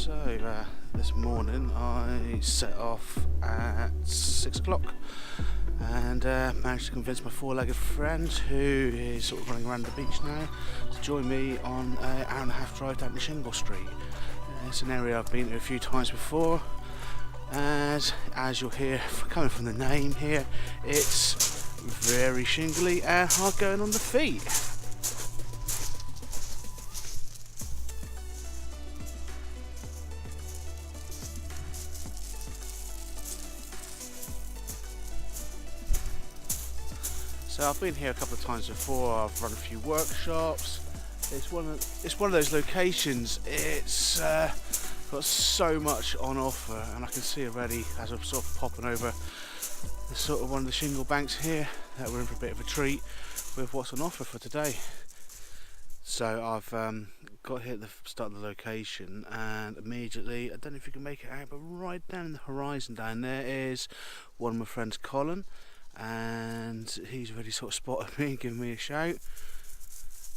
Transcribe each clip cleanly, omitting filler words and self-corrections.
This morning I set off at 6 o'clock and managed to convince my four-legged friend, who is sort of running around the beach now, to join me on an hour and a half drive down to Shingle Street. It's an area I've been to a few times before, and as you'll hear coming from the name here, it's very shingly and hard going on the feet. So I've been here a couple of times before. I've run a few workshops. It's one of those locations. It's got so much on offer, and I can see already as I'm sort of popping over the sort of one of the shingle banks here that we're in for a bit of a treat with what's on offer for today. So I've got here at the start of the location, and immediately, I don't know if you can make it out, but right down in the horizon down there is one of my friends, Colin, and he's already sort of spotted me and given me a shout.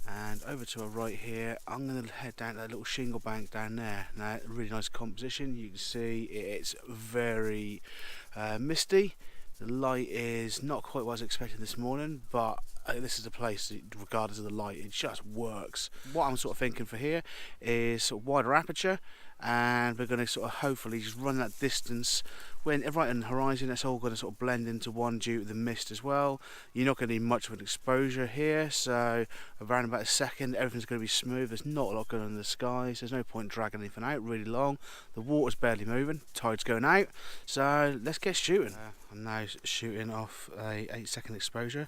And over to our right here, I'm going to head down to that little shingle bank down there. Now, really nice composition. You can see it's very misty. The light is not quite what I was expecting this morning, but this is a place that, regardless of the light, it just works. What I'm sort of thinking for here is sort of wider aperture, and we're going to sort of hopefully just run that distance when right on the horizon. It's all going to sort of blend into one due to the mist as well. You're not going to need much of an exposure here, so around about a second everything's going to be smooth. There's not a lot going on in the skies. There's no point dragging anything out really long. The water's barely moving, tide's going out, so let's get shooting. I'm now shooting off a 8-second exposure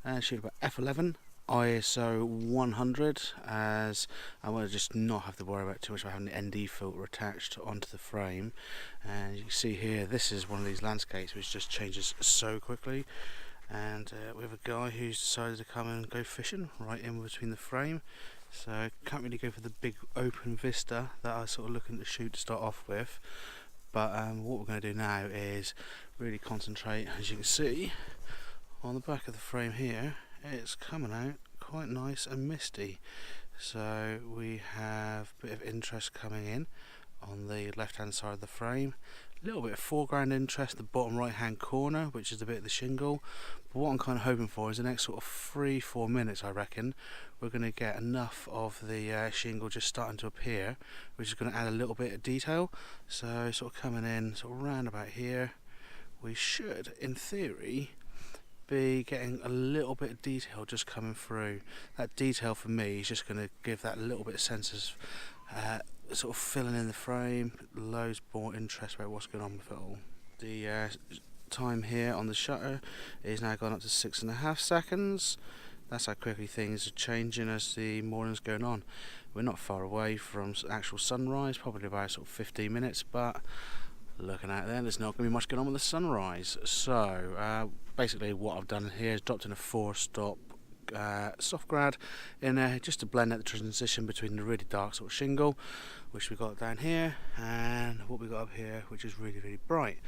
and shooting about f11 ISO 100, as I want to just not have to worry about too much about having the ND filter attached onto the frame. And you can see here, this is one of these landscapes which just changes so quickly, and we have a guy who's decided to come and go fishing right in between the frame, so can't really go for the big open vista that I was sort of looking to shoot to start off with. But what we're going to do now is really concentrate. As you can see on the back of the frame here, it's coming out quite nice and misty, so we have a bit of interest coming in on the left hand side of the frame, a little bit of foreground interest the bottom right hand corner, which is a bit of the shingle. But what I'm kind of hoping for is the next sort of 3-4 minutes, I reckon we're going to get enough of the shingle just starting to appear, which is going to add a little bit of detail. So sort of coming in sort of round about here, we should in theory be getting a little bit of detail just coming through. That detail for me is just going to give that little bit of sense of sort of filling in the frame, loads more interest about what's going on with it all. The time here on the shutter is now gone up to 6.5 seconds. That's how quickly things are changing as the morning's going on. We're not far away from actual sunrise, probably about sort of 15 minutes, but looking out there, there's not going to be much going on with the sunrise. So basically what I've done here is dropped in a 4-stop soft grad in there just to blend out the transition between the really dark sort of shingle, which we got down here, and what we got up here, which is really, really bright.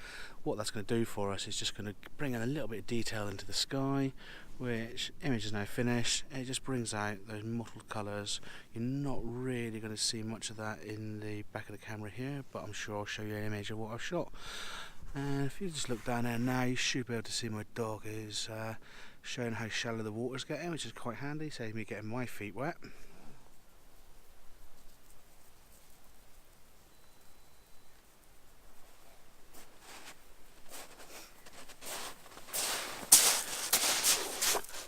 What that's going to do for us is just going to bring in a little bit of detail into the sky, which image is now finished. It just brings out those mottled colours. You're not really going to see much of that in the back of the camera here, but I'm sure I'll show you an image of what I've shot. And if you just look down there now, you should be able to see my dog is showing how shallow the water's getting, which is quite handy, saves me getting my feet wet.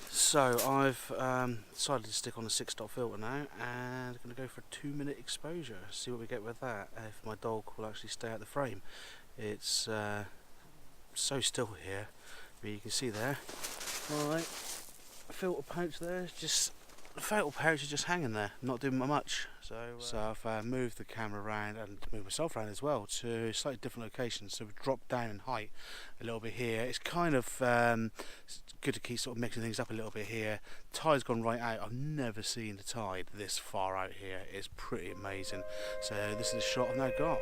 So I've decided to stick on a 6-stop filter now, and I'm going to go for a 2-minute exposure, see what we get with that, if my dog will actually stay out the frame. It's so still here, but you can see there, my filter pouch there, the filter pouch is just hanging there, not doing much. So I've moved the camera around and moved myself around as well to slightly different locations. So we've dropped down in height a little bit here. It's kind of good to keep sort of mixing things up a little bit here. Tide's gone right out. I've never seen the tide this far out here. It's pretty amazing. So this is the shot I've now got.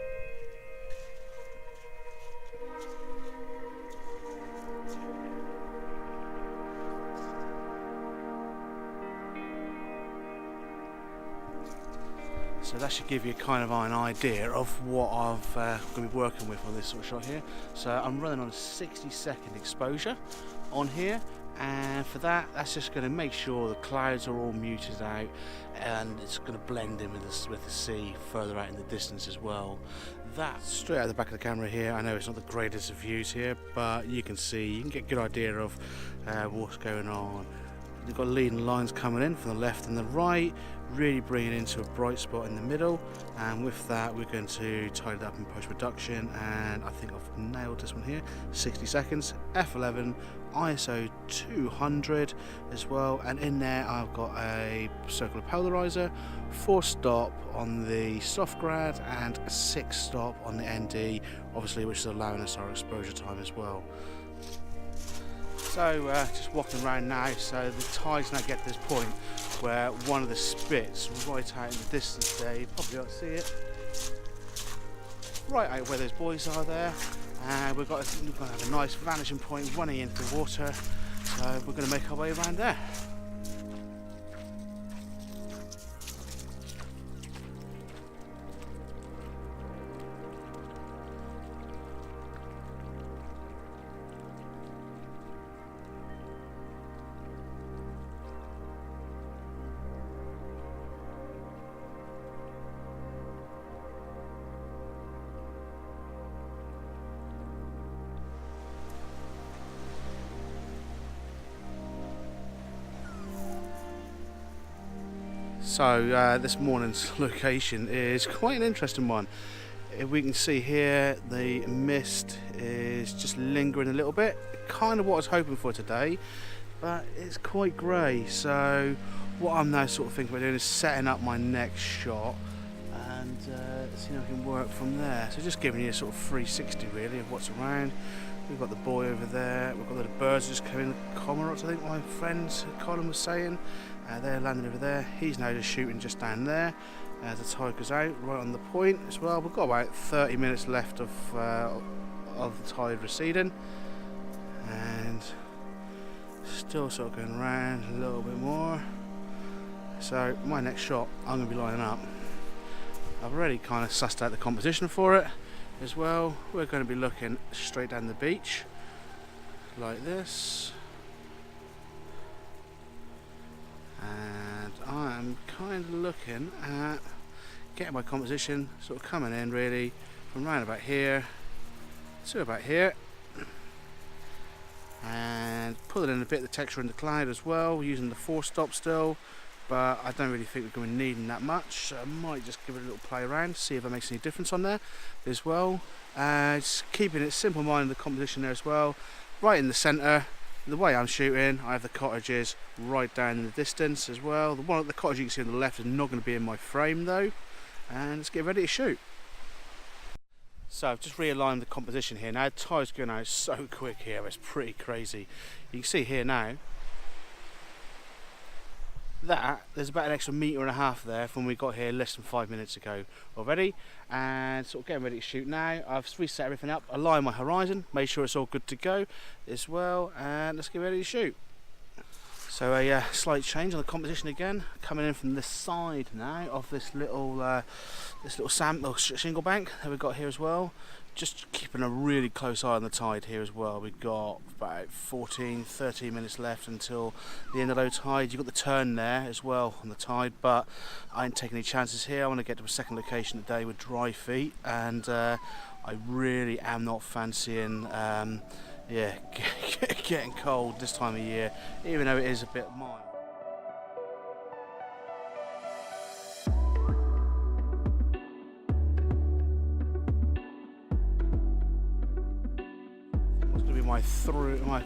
So that should give you kind of an idea of what I've going to be working with on this sort of shot here. So I'm running on a 60-second exposure on here, and for that, that's just going to make sure the clouds are all muted out, and it's going to blend in with the sea further out in the distance as well. That's straight out the back of the camera here. I know it's not the greatest of views here, but you can get a good idea of what's going on. You've got leading lines coming in from the left and the right, really bringing it into a bright spot in the middle, and with that we're going to tidy it up in post-production, and I think I've nailed this one here. 60 seconds, f11, ISO 200 as well, and in there I've got a circular polarizer, 4-stop on the soft grad and a 6-stop on the ND, obviously, which is allowing us our exposure time as well. So just walking around now, so the tides now get to this point where one of the spits right out in the distance there, you probably don't see it, right out where those buoys are there, and we're going to have a nice vanishing point running into the water, so we're going to make our way around there. So this morning's location is quite an interesting one. We can see here the mist is just lingering a little bit, kind of what I was hoping for today, but it's quite grey. So what I'm now sort of thinking about doing is setting up my next shot and seeing if I can work from there. So just giving you a sort of 360 really of what's around. We've got the buoy over there, we've got the birds just coming, the cormorants I think my friend Colin was saying. They're landing over there. He's now just shooting just down there as the tide goes out, right on the point as well. We've got about 30 minutes left of the tide receding, and still sort of going around a little bit more. So my next shot I'm going to be lining up. I've already kind of sussed out the composition for it as well. We're going to be looking straight down the beach like this. And I'm kind of looking at getting my composition sort of coming in really from round about here to about here, and pulling in a bit of the texture in the cloud as well, using the 4-stop still, but I don't really think we're going to be needing that much, so I might just give it a little play around, see if it makes any difference on there as well. Just keeping it simple-minded, the composition there as well, right in the centre. The way I'm shooting, I have the cottages right down in the distance as well. The cottage you can see on the left is not going to be in my frame though. And let's get ready to shoot. So I've just realigned the composition here. Now the tide's going out so quick here, it's pretty crazy. You can see here now that there's about an extra 1.5 meters there from when we got here less than 5 minutes ago already, and sort of getting ready to shoot now. I've reset everything up, aligned my horizon, made sure it's all good to go as well, and let's get ready to shoot. So a slight change on the composition again, coming in from the side now of this little shingle bank that we've got here as well. Just keeping a really close eye on the tide here as well. We've got about 13 minutes left until the end of low tide. You've got the turn there as well on the tide, but I ain't taking any chances here. I want to get to a second location today with dry feet, and I really am not fancying getting cold this time of year, even though it is a bit mild.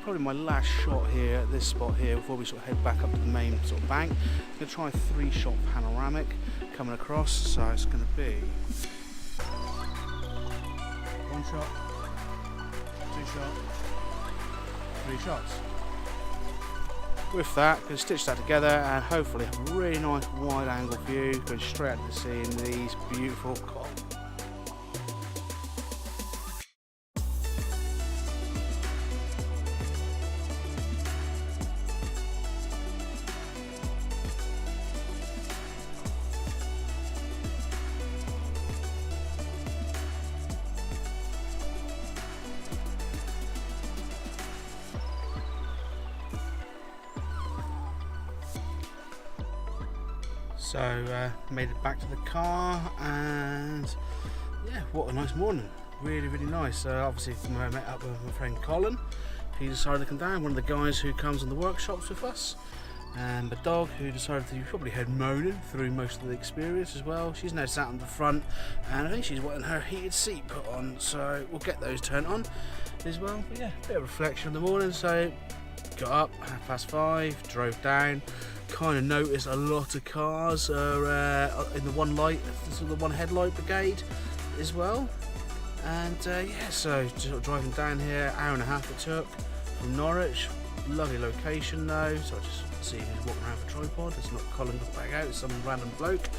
Probably my last shot here at this spot here before we sort of head back up to the main sort of bank. I'm going to try a 3-shot panoramic coming across, so it's going to be 1 shot, 2 shots, 3 shots. With that, going to stitch that together and hopefully have a really nice wide angle view going straight out to the sea in these beautiful corals. So made it back to the car, and yeah, what a nice morning. Really, really nice. Obviously I met up with my friend Colin. He decided to come down, one of the guys who comes on the workshops with us. And the dog, who decided to, you probably heard moaning through most of the experience as well. She's now sat on the front, and I think she's wanting her heated seat put on, so we'll get those turned on as well. But yeah, a bit of reflection in the morning. So got up 5:30, drove down, kind of noticed a lot of cars are in the one light, sort of the one headlight brigade as well. And yeah, so just sort of driving down here, hour and a half it took from Norwich. Lovely location though, so I just see who's walking around with a tripod. It's not Colin got back out, it's some random bloke.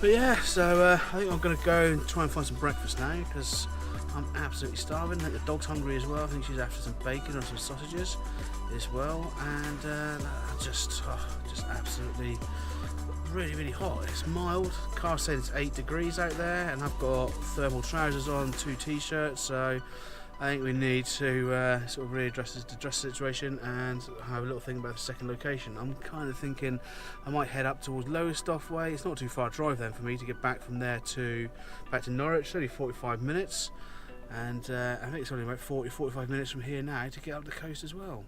But yeah, so I think I'm going to go and try and find some breakfast now, because I'm absolutely starving. I think the dog's hungry as well. I think she's after some bacon or some sausages as well. And just absolutely really, really hot. It's mild. Car said it's 8 degrees out there, and I've got thermal trousers on, 2 t-shirts, so I think we need to sort of readdress the situation and have a little think about the second location. I'm kind of thinking I might head up towards Lowestoft way. It's not too far a drive then for me to get back from there back to Norwich. It's only 45 minutes, and I think it's only about 40-45 minutes from here now to get up the coast as well.